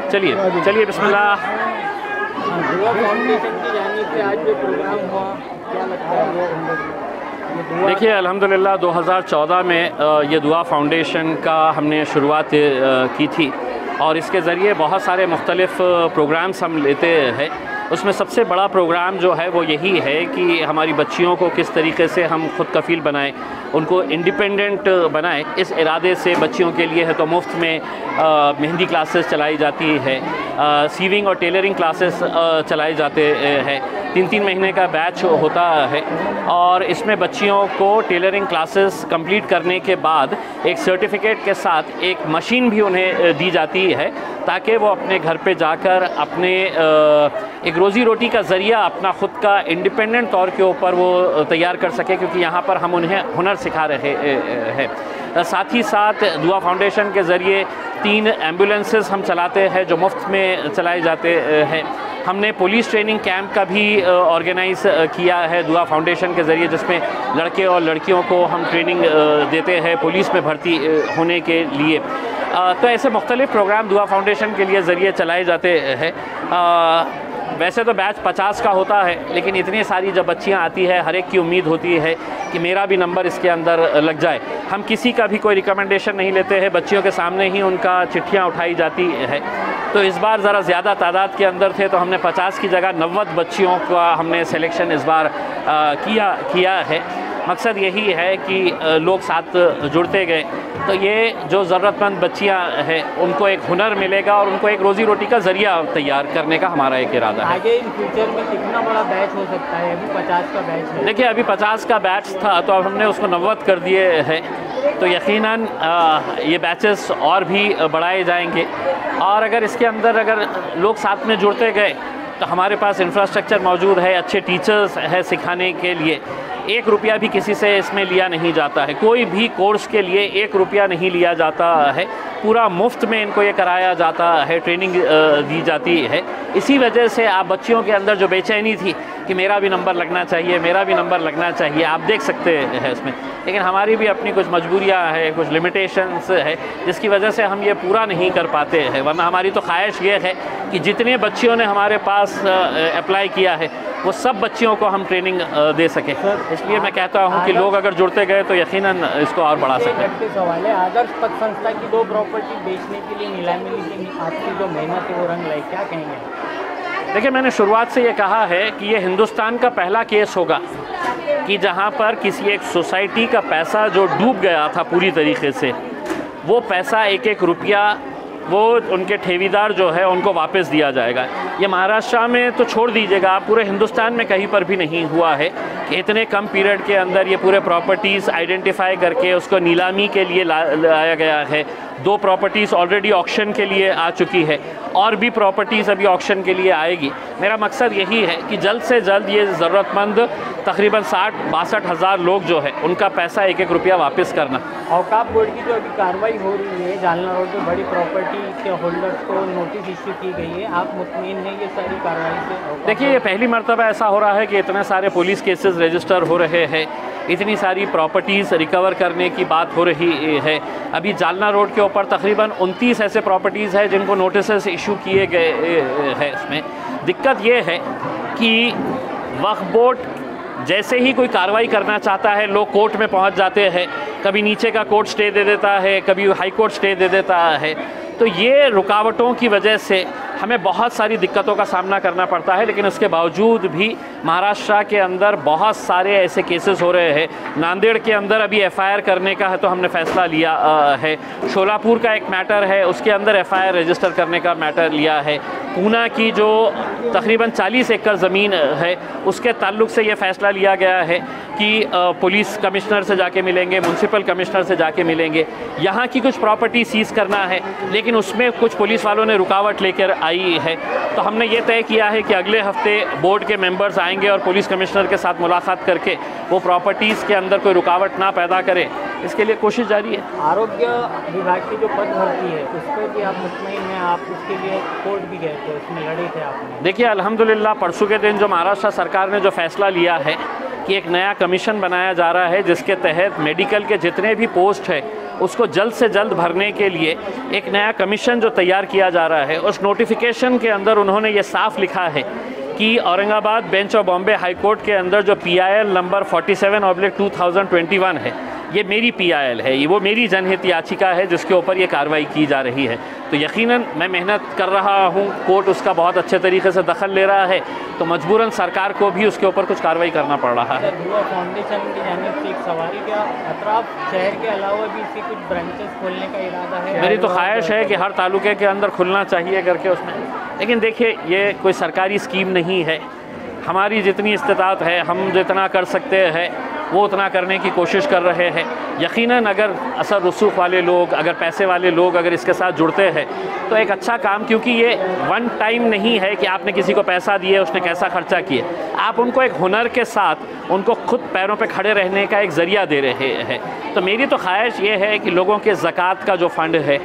चलिए बिस्मिल्लाह। दुआ फाउंडेशन की जानिब से आज जो प्रोग्राम हुआ, क्या लगता है? देखिए अल्हम्दुलिल्लाह 2014 में ये दुआ फाउंडेशन का हमने शुरुआत की थी और इसके ज़रिए बहुत सारे मुख्तलिफ़ प्रोग्राम्स हम लेते हैं। उसमें सबसे बड़ा प्रोग्राम जो है वो यही है कि हमारी बच्चियों को किस तरीके से हम खुद कफ़ील बनाएं, उनको इंडिपेंडेंट बनाएं। इस इरादे से बच्चियों के लिए है तो मुफ्त में मेहंदी क्लासेस चलाई जाती है, सीविंग और टेलरिंग क्लासेस चलाए जाते हैं। 3-3 महीने का बैच होता है और इसमें बच्चियों को टेलरिंग क्लासेस कंप्लीट करने के बाद एक सर्टिफिकेट के साथ एक मशीन भी उन्हें दी जाती है ताकि वो अपने घर पे जाकर अपने एक रोज़ी रोटी का ज़रिया अपना ख़ुद का इंडिपेंडेंट तौर के ऊपर वो तैयार कर सके, क्योंकि यहाँ पर हम उन्हें हुनर सिखा रहे हैं। साथ ही साथ दुआ फाउंडेशन के ज़रिए 3 एम्बुलेंसेस हम चलाते हैं जो मुफ्त में चलाए जाते हैं। हमने पुलिस ट्रेनिंग कैंप का भी ऑर्गेनाइज़ किया है दुआ फाउंडेशन के ज़रिए, जिसमें लड़के और लड़कियों को हम ट्रेनिंग देते हैं पुलिस में भर्ती होने के लिए। तो ऐसे मुख्तलिफ़ प्रोग्राम दुआ फाउंडेशन के लिए ज़रिए चलाए जाते हैं। वैसे तो बैच 50 का होता है, लेकिन इतनी सारी जब बच्चियां आती है हर एक की उम्मीद होती है कि मेरा भी नंबर इसके अंदर लग जाए। हम किसी का भी कोई रिकमेंडेशन नहीं लेते हैं, बच्चियों के सामने ही उनका चिट्ठियां उठाई जाती है। तो इस बार ज़रा ज़्यादा तादाद के अंदर थे तो हमने 50 की जगह 90 बच्चियों का हमने सिलेक्शन इस बार किया है। मकसद यही है कि लोग साथ जुड़ते गए तो ये जो ज़रूरतमंद बच्चियां हैं उनको एक हुनर मिलेगा और उनको एक रोज़ी रोटी का ज़रिया तैयार करने का हमारा एक इरादा है। आगे इन फ्यूचर में कितना बड़ा बैच हो सकता है? अभी 50 का बैच है। देखिए अभी 50 का बैच था तो अब हमने उसको 90 कर दिए हैं, तो यकीनन ये बैचेस और भी बढ़ाए जाएंगे। और अगर इसके अंदर अगर लोग साथ में जुड़ते गए तो हमारे पास इंफ्रास्ट्रक्चर मौजूद है, अच्छे टीचर्स है सिखाने के लिए। 1 रुपया भी किसी से इसमें लिया नहीं जाता है, कोई भी कोर्स के लिए 1 रुपया नहीं लिया जाता है, पूरा मुफ्त में इनको ये कराया जाता है, ट्रेनिंग दी जाती है। इसी वजह से आप बच्चियों के अंदर जो बेचैनी थी कि मेरा भी नंबर लगना चाहिए, मेरा भी नंबर लगना चाहिए, आप देख सकते हैं इसमें। लेकिन हमारी भी अपनी कुछ मजबूरियां हैं, कुछ लिमिटेशंस है जिसकी वजह से हम ये पूरा नहीं कर पाते हैं। वरना हमारी तो ख्वाहिश ये है कि जितने बच्चियों ने हमारे पास अप्लाई किया है वो सब बच्चियों को हम ट्रेनिंग दे सकें। इसलिए मैं कहता हूँ कि लोग अगर जुड़ते गए तो यकीनन इसको और बढ़ा सकें। सवाल है, आदर्श पथ संस्था की 2 प्रॉपर्टी बेचने के लिए नीलामी की आपकी जो मेहनत है वो रंग लाई, क्या कहेंगे? देखिए मैंने शुरुआत से ये कहा है कि ये हिंदुस्तान का पहला केस होगा कि जहाँ पर किसी एक सोसाइटी का पैसा जो डूब गया था पूरी तरीके से, वो पैसा 1-1 रुपया वो उनके ठेवीदार जो है उनको वापस दिया जाएगा। ये महाराष्ट्र में तो छोड़ दीजिएगा, आप पूरे हिंदुस्तान में कहीं पर भी नहीं हुआ है कि इतने कम पीरियड के अंदर ये पूरे प्रॉपर्टीज़ आइडेंटिफाई करके उसको नीलामी के लिए लाया गया है। 2 प्रॉपर्टीज़ ऑलरेडी ऑक्शन के लिए आ चुकी है और भी प्रॉपर्टीज़ अभी ऑक्शन के लिए आएगी। मेरा मकसद यही है कि जल्द से जल्द ये ज़रूरतमंद तकरीबन 60-62 हज़ार लोग जो है उनका पैसा 1-1 रुपया वापस करना। औकाफ बोर्ड की जो अभी कार्रवाई हो रही है, जालना रोड पर बड़ी प्रॉपर्टी के होल्डर्स को नोटिस इश्यू की गई है, आप मुतमईन हैं ये सारी कार्रवाई से? देखिए ये पहली मरतबा ऐसा हो रहा है कि इतने सारे पुलिस केसेस रजिस्टर हो रहे हैं, इतनी सारी प्रॉपर्टीज़ रिकवर करने की बात हो रही है। अभी जालना रोड के ऊपर तकरीबन 29 ऐसे प्रॉपर्टीज़ हैं जिनको नोटिस इशू किए गए हैं। इसमें दिक्कत ये है कि वक्फ बोर्ड जैसे ही कोई कार्रवाई करना चाहता है लोग कोर्ट में पहुंच जाते हैं, कभी नीचे का कोर्ट स्टे दे देता है, कभी हाई कोर्ट स्टे दे देता है। तो ये रुकावटों की वजह से हमें बहुत सारी दिक्कतों का सामना करना पड़ता है, लेकिन उसके बावजूद भी महाराष्ट्र के अंदर बहुत सारे ऐसे केसेस हो रहे हैं। नांदेड़ के अंदर अभी FIR करने का है तो हमने फ़ैसला लिया है। शोलापुर का एक मैटर है उसके अंदर FIR रजिस्टर करने का मैटर लिया है। पूना की जो तकरीबन 40 एकड़ ज़मीन है उसके ताल्लुक़ से ये फ़ैसला लिया गया है कि पुलिस कमिश्नर से जाके मिलेंगे, म्यूनसिपल कमिश्नर से जाके मिलेंगे। यहाँ की कुछ प्रॉपर्टी सीज़ करना है लेकिन उसमें कुछ पुलिस वालों ने रुकावट लेकर आई है। तो हमने ये तय किया है कि अगले हफ्ते बोर्ड के मेंबर्स आएंगे और पुलिस कमिश्नर के साथ मुलाकात करके वो प्रॉपर्टीज़ के अंदर कोई रुकावट ना पैदा करे, इसके लिए कोशिश जारी है। आरोग्य विभाग की जो पद भर्ती है उस पर भी आप मुतमईन हैं? आप उसके लिए कोर्ट भी गए थे, उसमें लड़े थे आपने? देखिए अल्हम्दुलिल्लाह परसों के दिन जो महाराष्ट्र सरकार ने जो फ़ैसला लिया है कि एक नया कमीशन बनाया जा रहा है जिसके तहत मेडिकल के जितने भी पोस्ट है उसको जल्द से जल्द भरने के लिए एक नया कमीशन जो तैयार किया जा रहा है, उस नोटिफिकेशन के अंदर उन्होंने ये साफ लिखा है कि Aurangabad bench of Bombay high court के अंदर जो PIL नंबर 47/2021 है, ये मेरी PIL है, ये वो मेरी जनहित याचिका है जिसके ऊपर ये कार्रवाई की जा रही है। तो यकीनन मैं मेहनत कर रहा हूँ, कोर्ट उसका बहुत अच्छे तरीके से दखल ले रहा है, तो मजबूरन सरकार को भी उसके ऊपर कुछ कार्रवाई करना पड़ रहा है। धुआं फाउंडेशन की जानिब से एक सवाल, क्या अतराफ शहर के अलावा भी इसके कुछ ब्रांचेस खोलने का इरादा है? मेरी तो ख्वाहिश है कि हर तालुके के अंदर खुलना चाहिए करके उसमें, लेकिन देखिए ये कोई सरकारी स्कीम नहीं है। हमारी जितनी इस्तिताअत है, हम जितना कर सकते हैं वो उतना करने की कोशिश कर रहे हैं। यकीनन अगर असर रसूख वाले लोग, अगर पैसे वाले लोग अगर इसके साथ जुड़ते हैं तो एक अच्छा काम, क्योंकि ये वन टाइम नहीं है कि आपने किसी को पैसा दिए उसने कैसा खर्चा किए, आप उनको एक हुनर के साथ उनको खुद पैरों पे खड़े रहने का एक ज़रिया दे रहे हैं। तो मेरी तो ख्वाहिश ये है कि लोगों के ज़कात का जो फ़ंड है,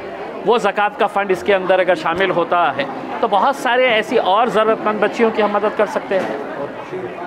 वो ज़कात का फ़ंड इसके अंदर अगर शामिल होता है तो बहुत सारे ऐसी और ज़रूरतमंद बच्चियों की हम मदद कर सकते हैं।